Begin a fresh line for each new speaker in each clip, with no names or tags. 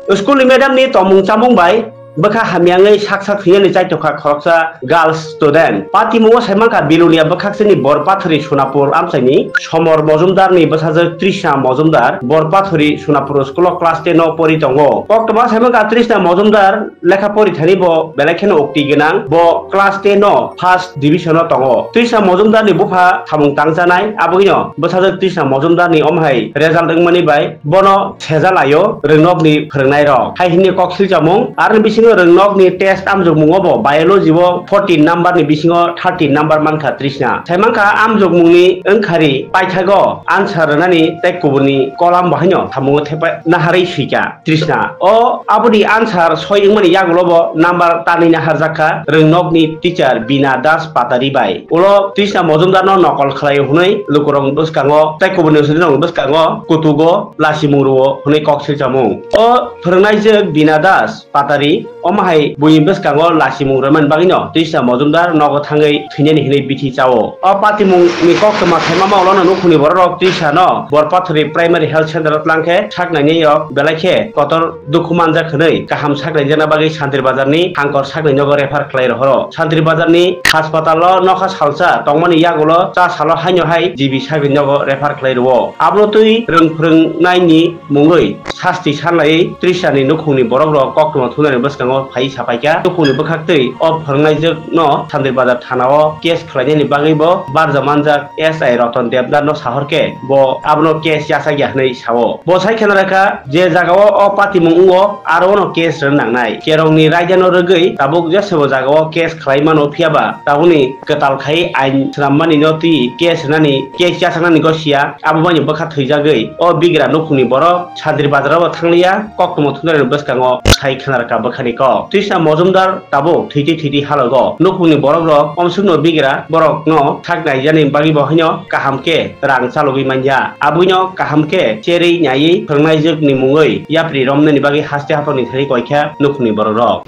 School ni madam ni tomung chamung bai baka hamyangai saksa khiyani chai tokha khoroksa girls student patimungo saimangka bilunia bakaksini borpathori Sonapur amsaini Somor Mojumdar ni basajak Trisna Mojumdar borpathori Sonapur school class 10 no pori tongo koktoma saimangka Trisna Mojumdar lekha pori thani bo belekheno okti gonang bo class 10 no first division no tongo Trisna Mojumdar ni bupha thamung tangjanai abogino basajak Trisna Mojumdar ni omhai result dengmani bai bono sejalayo rengnok ni phorongnai rok haihini koksil jamung ar bisingo rengnok ni test amjog mungo biology bo 14 number ni bisingo 13 number manka Trisna saimangka amjog mungni engkhari paithago answer nani tei kubuni kolam bahaino thamungo thepa nahari sika Trisna o abudi answer soi engmani yagulobo number tani nahar jakka rengnok ni teacher Bina Das Patari bai ulo Trisna Mojumdar no nokol khlai hunai lukurong buskango tei kubuni sedinong buskango kutugo lasimungro hunai koksil jamung o phorongnai je Bina Das Patari omahai buim buskango lasimungro man bagino Trisna Mojumdar nogo thangai thini hinai bithi chao o patimung ni koktoma thaimama ulo no nukhuni borok Trisna no borpathori primary health center tlangkhe saknaini rok belakhe kotor dukhumanja khwnai kaham saknai jana bagi Santri Bazar ni hangkor saknai nogo refer khlai rohoro Santri Bazar ni hospital lo nokha salsa tongmani yagulo cha salo haino hai jibi sakni nogo refer khlai ro abro tui rungphrungnai ni mungoi sasti sanlai Trisna ni nukhuni borok rok koktoma thunani buskango phai sapaika nukhuni bukhaktui o phorongnai jok no Santri Bazar thanao case khlainani bagui bo barjamanjak SI Roton Devnar no sahorke bo abno case yasagya hnai sao bo sai khenaraka je jagao o patimung ungo aro no case rangnai kerongni raijano rogui tabuk jesebo jagao case khlaimano phiaba tabuni ketal khai ain sramani noti case nani case yasanani gosia abubani bakha thujagui o bigra nukhuni borok Santri Bazar bo thanglia koktomo thunani buskango sai khenaraka bakhani ko Trisna Mojumdar tabo thiti halogo nukhuni borok rok omsungno bigra borok no thaknai jani bagi bohino kahamke rang chalogi manja abuino kahamke cheri nyai phorongnai jokni mungoi yapri romnani bagi haste haponi thari koikha nukhuni borok rok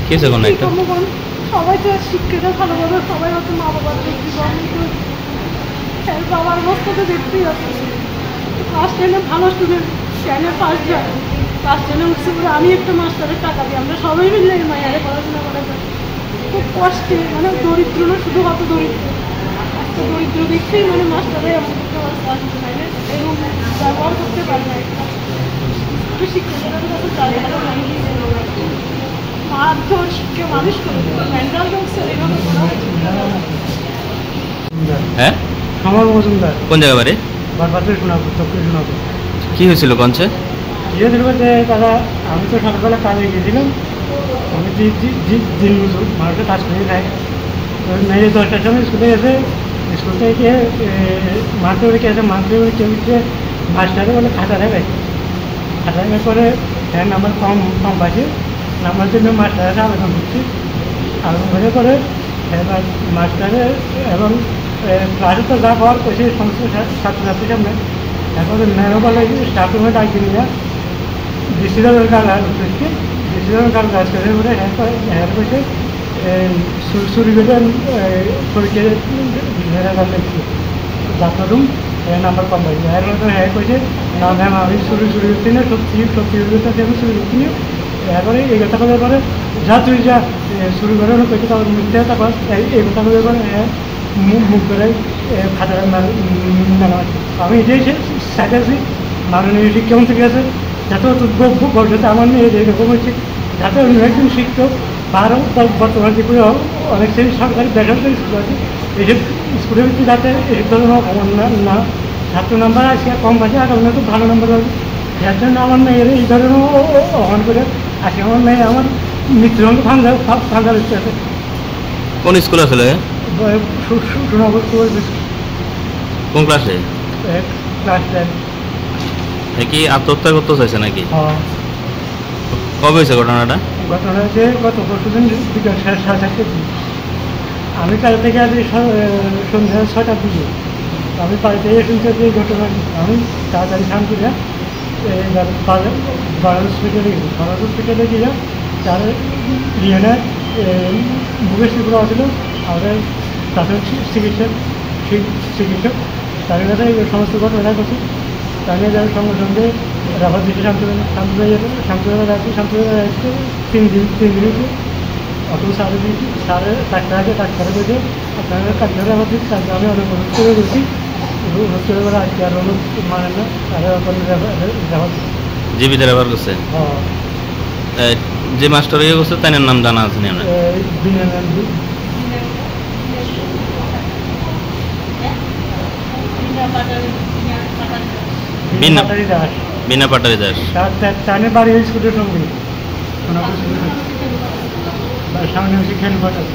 কেসে কোন একটা
সবাই তো শিক্ষিত ভালোভাবে সবাই হয়তো মা বাবার দেখতে বাবার অবস্থা তো দেখতেই আছে ক্লাস 10 ভালো স্টুডেন্ট 10 পাস যায় ক্লাস 10 উঠছে পরে আমি একটা মাস্টারের টাকা দিই আমরা সবাই মিলে মায়ের পড়াশোনা করা খুব কষ্টে মানে দরিদ্র না শুধু কত দরিদ্র দেখতেই মানে মাস্টারে এমন একটা অবস্থা আসতে পারে এবং ব্যবহার করতে পারে না শিক্ষকদের কাছে চাই মারধর শিক্ষা মানুষ করে মেন্টাল এভাবে করা
হ্যাঁ
সমর মজুমদার
কোন জায়গা বাড়ি
বারবার শোনাবো তোকে শোনাবো
কি হয়েছিল কনসে
গিয়ে দেখবো যে দাদা আমি তো সকালবেলা কাজে গিয়েছিলাম আমি দিন মজুর মানুষের কাজ করে খাই মেয়ে 10টার সময় স্কুলে এসে স্কুল থেকে মারতে উঠে এসে মারতে উঠে কেউ মাস্টারে বলে খাতা দেবে খাতা দেওয়ার পরে হ্যাঁ নাম্বার কম পাইছে নাম্বার জন্য মাস্টারের আবেদন করছি আবেদন করে পরে এবার মাস্টারে এবং ক্লাসে তো যা পাওয়ার কইছে সমস্ত ছাত্রছাত্রীর সামনে তারপরে ম্যামও বলে স্টাফ রুমে ডাকি নিয়ে ডিসিশনের কাজ কাজ করে পরে হ্যাঁ কইছে চুরি করে পরীক্ষা লিখছি ডাক্তার রুম নাম্বার কম পাইছে এর মধ্যে হ্যাঁ কইছে না ম্যাম আমি চুরি করছি না সত্যি আমি চুরি করছি না এরপরে এই কথা বলার পরে যা তুই যা শুরু করে কইছে তার মিথ্যে কথা এই কথা বলার পরে মুখ করে খাতাটা আমি এটাই চাইতেছি মাননীয় শিক্ষামন্ত্রী কাছে যাতে ভবিষ্যতে আমার মেয়ে এরকম হচ্ছে যাতে অন্য একজন শিক্ষক বারো বর্তমান যে অনেক শ্রেণী সরকারি বেসরকারি স্কুল আছে এইসব স্কুলের ভিত্তি যাতে এই ধরনের না ছাত্র নাম্বার আসে কম পাচ্ছে আর অন্য খুব ভালো নাম্বার পাবে যার জন্য আমার মেয়ের এই ধরনের আহ্বান করে আসে আমার মেয়ে আমার মৃত্যুদণ্ড ভাঙা হচ্ছে
কোন স্কুল আসলে কোন ক্লাসে
ক্লাস 10
কি আত্মহত্যা করতে চাইছে নাকি কবে হয়েছে ঘটনাটা
হচ্ছে গত পরশুদিন বিকাল 4:30 আমি কাল থেকে আজ সন্ধ্যা 6টার দিকে আমি বাড়িতে শুনছি যে ঘটনা আমি তাড়াতাড়ি শান্তিরা হসপিটালে গিয়ে তার রিয়ানের বুকের শিশুরা ছিল আমাদের প্রাথমিক চিকিৎসক তাদের কাছে এই সমস্ত ঘটনা করছি তাহলে যার সঙ্গে সঙ্গে রাফাত দিকে শান্তবেলা আসতে 3 দিন অত সাড়ে ডাক্তার আছে ডাক্তারে বলছে আপনারা কাজটা রাফাত দিচ্ছি তাকে আমি অনেক অনুরোধ করে বলছি হচ্ছে এবার আর কি আর অনুরোধ মানে না তারা রাফাত
জীবিত রেফার করছে যে মাস্টার ইয়ে করছে তাই নাম জানা আছে নি আপনার বিনা পাটারি দাস
তাহলে বাড়ি স্কুলের সঙ্গে সোনাপুর স্কুলের সামনে হচ্ছে খেলপাট আছে